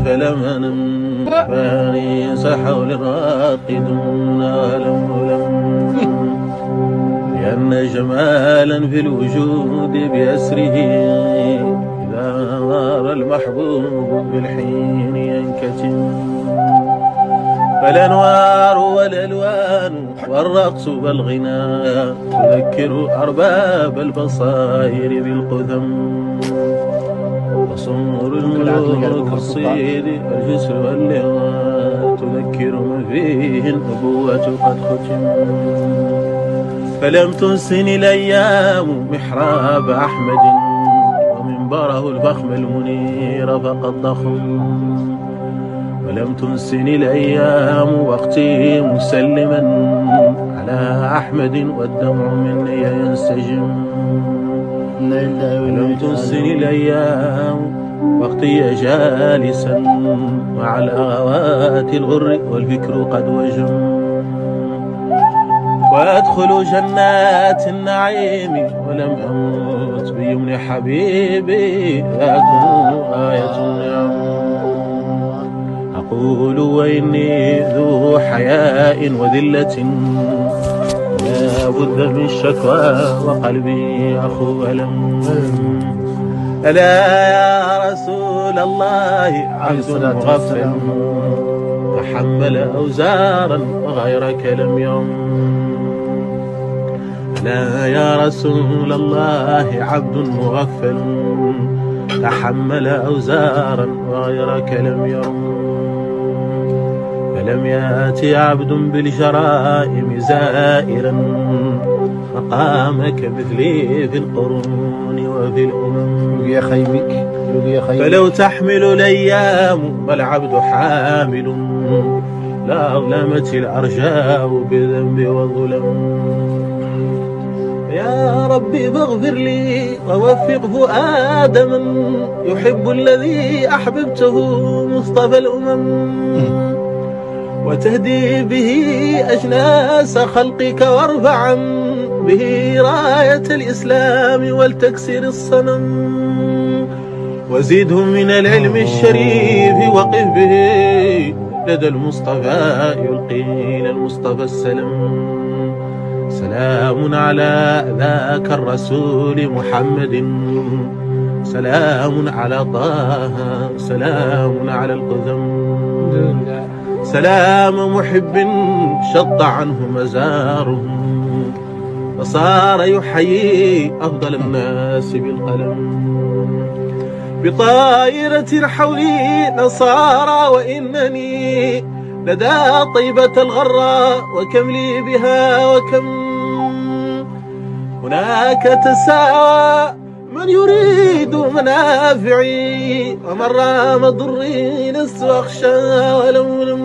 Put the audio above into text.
فلم أنم فانيس حول الراقدون لم لأن جمالا في الوجود بأسره إذا ظهر المحبوب بالحين ينكتم. فالأنوار والألوان والرقص والغناء تذكر أرباب البصائر بالقدم. وصور الملوك الصيد والجسر واللواء تذكر من فيه النبوة قد ختم. فلم تنسني الأيام محراب أحمد ومنبره الفخم المنير فقد ضخم. ولم تنسني الأيام وقتي مسلما على أحمد والدمع مني ينسجم. ولم تنسني الأيام وقتي جالسا مع الأغوات الغر والفكر قد وجم. وأدخل جنات النعيم ولم أموت بيمن حبيبي ذاته آية النعم. أقول وإني ذو حياء وذلة لا بد من شكوى وقلبي أخو ألم. ألا يا رسول الله عبد مغفل تحمل أوزارا وغيرك لم يوم. ألا يا رسول الله عبد مغفل تحمل أوزارا وغيرك لم يوم. فلم يأتي عبد بالجرائم زائرا مقامك مثلي في القرون وفي الأمم. يا خيمك فلو تحمل الأيام والعبد حامل لا أظلمت الأرجاء بذنب وظلم. يا ربي فاغفر لي ووفق فؤاد من يحب الذي أحببته مصطفى الأمم. وتهدي به أجناس خلقك وارفع به راية الإسلام ولتكسر الصنم. وزدهم من العلم الشريف وقف به لدى المصطفى يلقي إلى المصطفى السلام. سلام على ذاك الرسول محمد سلام على طه سلام على القدم. سلام محب شط عنه مزاره فصار يحيي أفضل الناس بالقلم. بطائرة حولي نصارى وإنني لدى طيبة الغراء وكم لي بها وكم. هناك تساوى من يريد منافعي ومن رام ضري لست أخشى ولو لم